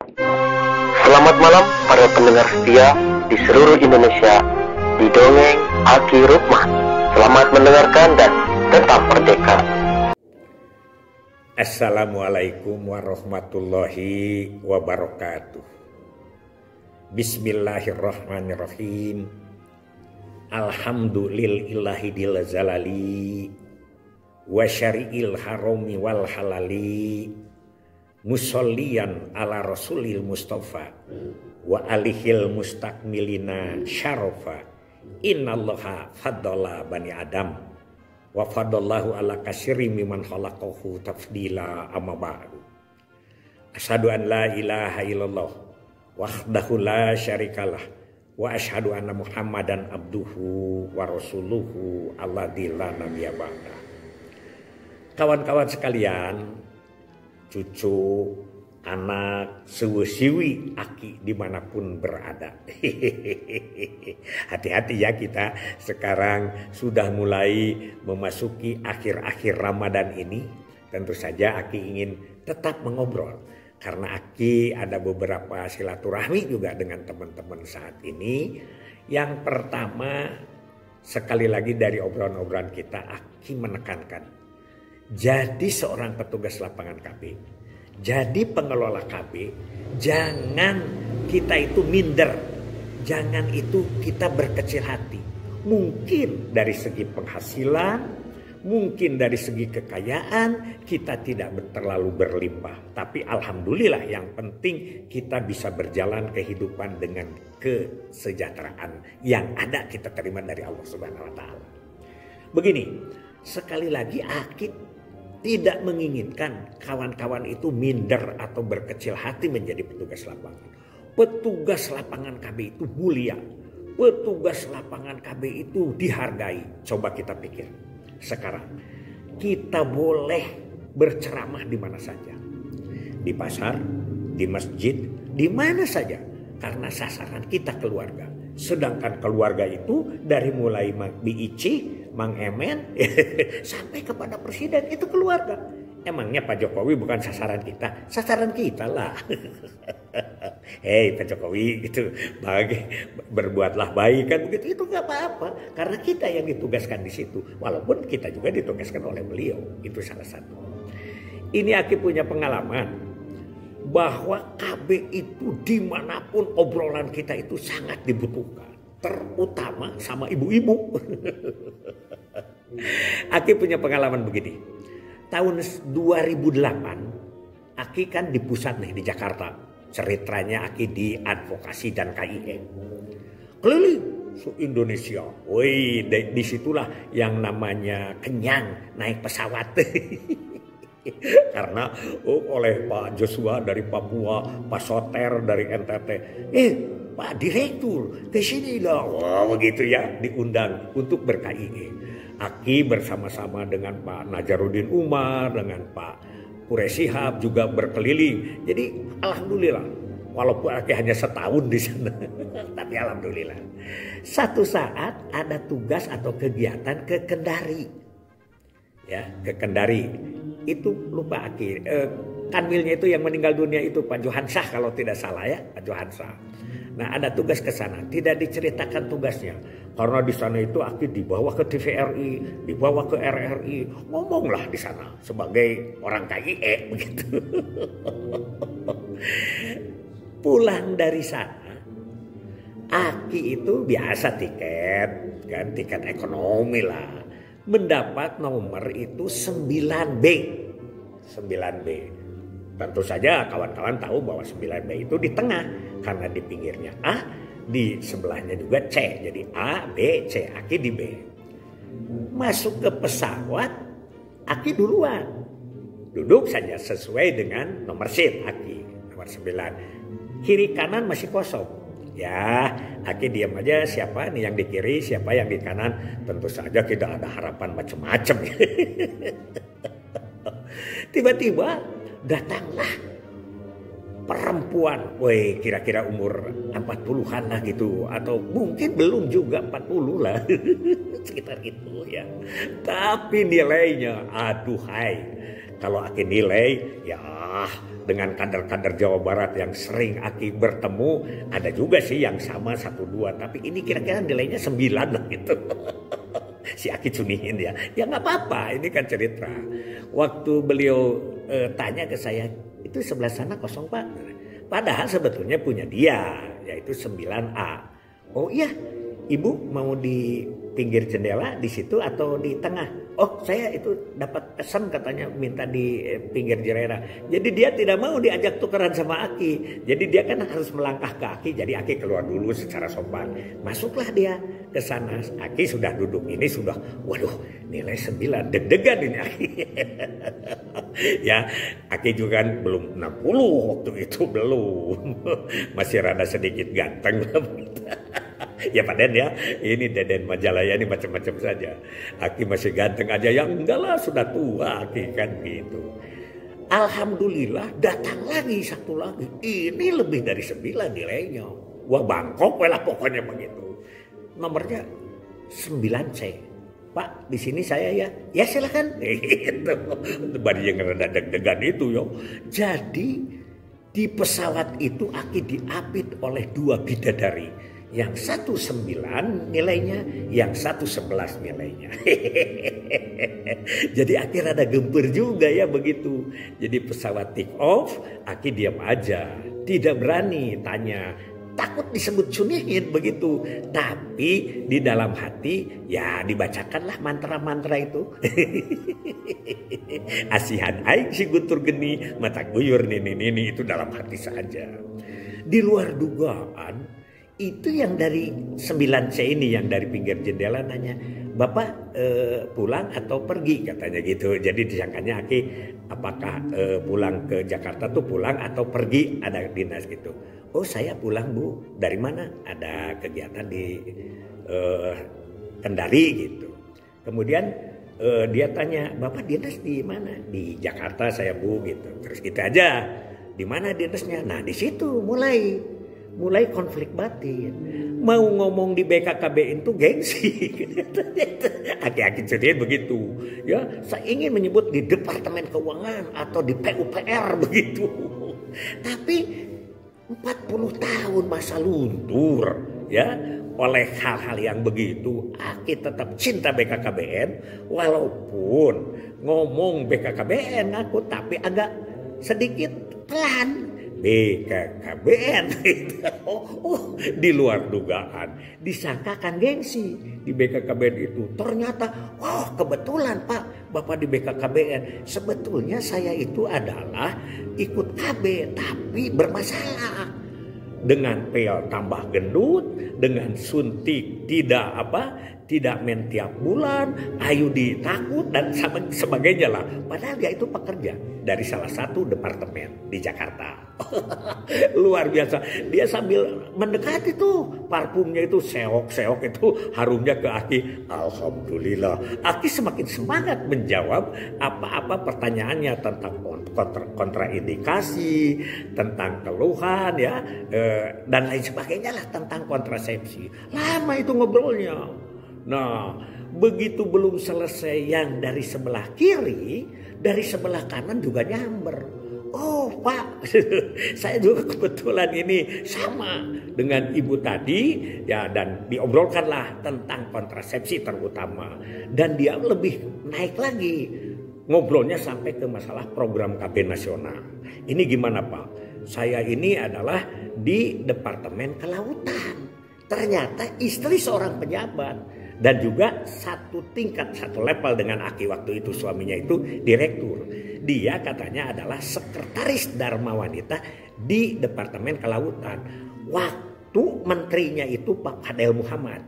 Selamat malam para pendengar setia di seluruh Indonesia di Dongeng Aki Rukman. Selamat mendengarkan dan tetap merdeka. Assalamualaikum warahmatullahi wabarakatuh. Bismillahirrahmanirrahim. Alhamdulillahi dil zalali wa syari'il harami wal halali musolliyan ala rasulil mustafa wa alihil mustakmilina syarafa. Innallaha faddala bani adam wa faddallahu ala katsiri mimman khalaqahu tafdila. Amma ba'du. Asyhadu an la ilaha illallah wahdahu la syarikalah wa asyhadu anna Muhammadan abduhu wa rasuluhu alladzi la nabiyya ba'da. Kawan-kawan sekalian, cucu, anak, siwi aki dimanapun berada. Hati-hati ya, kita sekarang sudah mulai memasuki akhir-akhir Ramadan ini. Tentu saja Aki ingin tetap mengobrol. Karena Aki ada beberapa silaturahmi juga dengan teman-teman saat ini. Yang pertama, sekali lagi dari obrolan-obrolan kita, Aki menekankan. Jadi seorang petugas lapangan KB, jadi pengelola KB, jangan kita itu minder. Jangan itu kita berkecil hati. Mungkin dari segi penghasilan, mungkin dari segi kekayaan kita tidak terlalu berlimpah. Tapi alhamdulillah yang penting kita bisa berjalan kehidupan dengan kesejahteraan yang ada kita terima dari Allah Subhanahu wa taala. Begini, sekali lagi Aki tidak menginginkan kawan-kawan itu minder atau berkecil hati menjadi petugas lapangan. Petugas lapangan KB itu mulia. Petugas lapangan KB itu dihargai. Coba kita pikir. Sekarang kita boleh berceramah di mana saja. Di pasar, di masjid, di mana saja. Karena sasaran kita keluarga. Sedangkan keluarga itu dari mulai Biici, Mang Emen sampai kepada presiden itu keluarga. Emangnya Pak Jokowi bukan sasaran kita? Sasaran kita lah. Hei Pak Jokowi, itu berbuatlah baik kan begitu. Itu nggak apa-apa karena kita yang ditugaskan di situ. Walaupun kita juga ditugaskan oleh beliau. Itu salah satu. Ini Aki punya pengalaman bahwa KB itu dimanapun obrolan kita itu sangat dibutuhkan. Terutama sama ibu-ibu. Aki punya pengalaman begini. Tahun 2008 Aki kan di pusat nih di Jakarta. Ceritanya Aki di advokasi dan KIE. Keliling se-Indonesia. Wih, disitulah yang namanya kenyang naik pesawat. Karena oleh Pak Joshua dari Papua, Pak Soter dari NTT, Pak Direktur ke sini lah, wah begitu ya, diundang untuk ber-KIE. Aki bersama-sama dengan Pak Najarudin Umar, dengan Pak Quresyihab juga berkeliling. Jadi alhamdulillah, walaupun Aki hanya setahun di sana, tapi alhamdulillah. Satu saat ada tugas atau kegiatan ke Kendari, ya ke Kendari. Itu lupa Aki, kanwilnya itu yang meninggal dunia itu Pak Johansah kalau tidak salah ya, Pak Johansah. Nah ada tugas ke sana, tidak diceritakan tugasnya. Karena di sana itu Aki dibawa ke TVRI, dibawa ke RRI, ngomonglah di sana sebagai orang KIE begitu. Pulang dari sana, Aki itu biasa tiket, kan tiket ekonomi lah. Mendapat nomor itu 9B. 9B. Tentu saja kawan-kawan tahu bahwa 9B itu di tengah. Karena di pinggirnya A, di sebelahnya juga C. Jadi A, B, C. Aki di B. Masuk ke pesawat, Aki duluan. Duduk saja sesuai dengan nomor seat Aki. Nomor 9. Kiri kanan masih kosong. Ya, Aki diam aja, siapa nih yang di kiri, siapa yang di kanan. Tentu saja tidak ada harapan macam-macam. Tiba-tiba datanglah perempuan, woi kira-kira umur 40-an lah gitu. Atau mungkin belum juga 40 lah, sekitar itu ya. Tapi nilainya, aduhai. Kalau Aki nilai, ya dengan kader-kader Jawa Barat yang sering Aki bertemu, ada juga sih yang sama 1-2, tapi ini kira-kira nilainya 9 lah gitu. Si Aki cunihin ya nggak apa-apa, ini kan cerita. Waktu beliau tanya ke saya, itu sebelah sana kosong Pak, padahal sebetulnya punya dia, yaitu 9A. Oh iya, Ibu mau di pinggir jendela di situ atau di tengah? Oh saya itu dapat pesan katanya minta di pinggir jendela. Jadi dia tidak mau diajak tukeran sama Aki. Jadi dia kan harus melangkah ke Aki. Jadi Aki keluar dulu secara sopan. Masuklah dia ke sana. Aki sudah duduk ini sudah, waduh nilai 9, deg-degan ini Aki. Ya Aki juga kan belum 60 waktu itu, belum. Masih rada sedikit ganteng. Ya Pak Den ya, ini Deden Majalaya ini macam-macam saja. Aki masih ganteng aja, ya enggak lah sudah tua Aki kan gitu. Alhamdulillah datang lagi satu lagi, ini lebih dari 9 nilainya. Wah Bangkok lah pokoknya begitu. Nomornya 9C. Pak di sini saya ya, ya silakan. Itu baru yang rada deg-degan itu yo. Jadi di pesawat itu Aki diapit oleh 2 bidadari. Yang 1 9 nilainya, yang 1 11 nilainya. Jadi Aki rada gempur juga ya begitu. Jadi pesawat take off, Aki diam aja, tidak berani tanya, takut disebut cunihin begitu. Tapi di dalam hati ya dibacakanlah mantra-mantra itu. Asihan aing si gutur geni, mata guyur nini itu dalam hati saja. Di luar dugaan, itu yang dari 9C ini yang dari pinggir jendela nanya, Bapak pulang atau pergi katanya gitu. Jadi disangkanya Aki apakah pulang ke Jakarta tuh pulang atau pergi, ada dinas gitu. Oh saya pulang Bu, dari mana? Ada kegiatan di Kendari gitu. Kemudian dia tanya, Bapak dinas di mana? Di Jakarta saya Bu gitu. Terus gitu aja. Di mana dinasnya? Nah di situ mulai konflik batin. Mau ngomong di BKKBN itu gengsi. Aki-aki ceritain begitu. Ya, saya ingin menyebut di Departemen Keuangan atau di PUPR begitu. Tapi 40 tahun masa luntur ya oleh hal-hal yang begitu. Aki tetap cinta BKKBN walaupun ngomong BKKBN aku tapi agak sedikit pelan. BKKBN di luar dugaan, disangkakan gengsi di BKKBN itu. Ternyata kebetulan Pak Bapak di BKKBN, sebetulnya saya itu adalah ikut KB tapi bermasalah dengan pel tambah gendut, dengan suntik tidak men tiap bulan, ayudi takut dan sebagainya lah. Padahal dia itu pekerja dari salah satu departemen di Jakarta. Luar biasa. Dia sambil mendekati tuh parfumnya itu seok-seok itu harumnya ke Aki. Alhamdulillah. Aki semakin semangat menjawab apa-apa pertanyaannya tentang kontraindikasi, tentang keluhan ya dan lain sebagainya lah tentang kontrasepsi. Lama itu ngobrolnya. Nah, begitu belum selesai yang dari sebelah kiri, dari sebelah kanan juga nyamber. Oh Pak, saya juga kebetulan ini sama dengan ibu tadi ya, dan diobrolkanlah tentang kontrasepsi terutama. Dan dia lebih naik lagi ngobrolnya sampai ke masalah program KB nasional. Ini gimana Pak? Saya ini adalah di Departemen Kelautan. Ternyata istri seorang pejabat dan juga satu level dengan Aki waktu itu, suaminya itu direktur. Dia katanya adalah sekretaris Dharma Wanita di Departemen Kelautan. Waktu menterinya itu Pak Fadel Muhammad,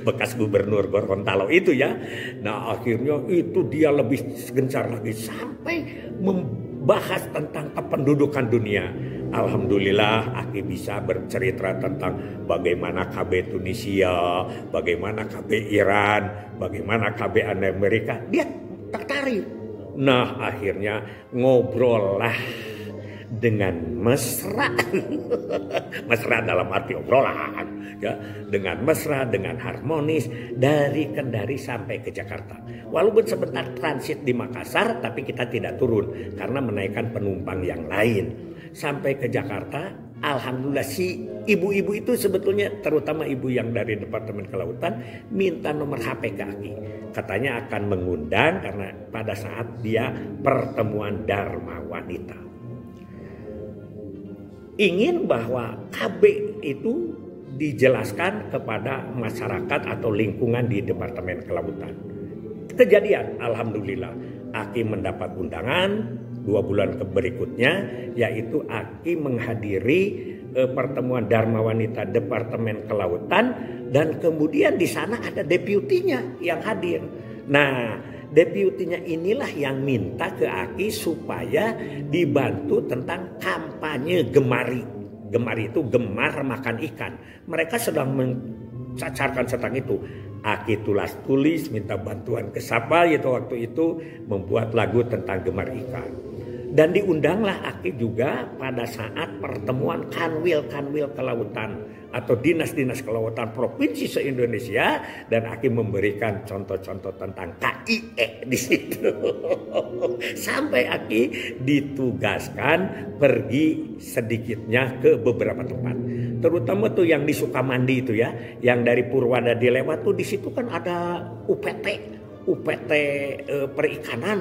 bekas gubernur Gorontalo itu ya. Nah akhirnya itu dia lebih gencar lagi sampai membahas tentang kependudukan dunia. Alhamdulillah Aki bisa bercerita tentang bagaimana KB Tunisia, bagaimana KB Iran, bagaimana KB Amerika. Dia tertarik. Nah akhirnya ngobrol lah dengan mesra. Mesra dalam arti obrolan, ya, dengan mesra, dengan harmonis dari Kendari sampai ke Jakarta. Walaupun sebentar transit di Makassar, tapi kita tidak turun karena menaikkan penumpang yang lain. Sampai ke Jakarta, alhamdulillah si ibu-ibu itu sebetulnya, terutama ibu yang dari Departemen Kelautan, minta nomor HP ke Aki. Katanya akan mengundang karena pada saat dia pertemuan Dharma Wanita. Ingin bahwa KB itu dijelaskan kepada masyarakat atau lingkungan di Departemen Kelautan. Kejadian, alhamdulillah, Aki mendapat undangan 2 bulan berikutnya, yaitu Aki menghadiri pertemuan Dharma Wanita Departemen Kelautan, dan kemudian di sana ada deputinya yang hadir. Nah, deputinya inilah yang minta ke Aki supaya dibantu tentang kampanye Gemari. Gemari itu gemar makan ikan. Mereka sedang mencacarkan tentang itu. Aki tulis minta bantuan ke siapa itu waktu itu membuat lagu tentang gemar ikan. Dan diundanglah Aki juga pada saat pertemuan kanwil-kanwil kelautan atau dinas-dinas kelautan provinsi se-Indonesia, dan Aki memberikan contoh-contoh tentang KIE di situ. Sampai Aki ditugaskan pergi sedikitnya ke beberapa tempat. Terutama tuh yang di Sukamandi itu ya, yang dari Purwada dilewat tuh, di situ kan ada UPT perikanan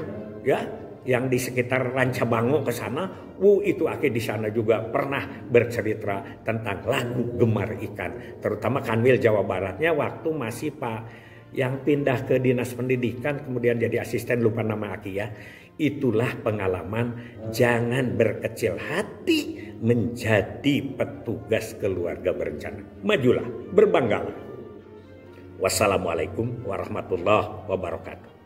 ya, yang di sekitar Rancabango ke sana. Itu Aki di sana juga pernah bercerita tentang lagu Gemar Ikan, terutama kanwil Jawa Baratnya waktu masih Pak yang pindah ke Dinas Pendidikan kemudian jadi asisten, lupa nama Aki ya. Itulah pengalaman, jangan berkecil hati menjadi petugas keluarga berencana. Majulah, berbanggalah. Wassalamualaikum warahmatullahi wabarakatuh.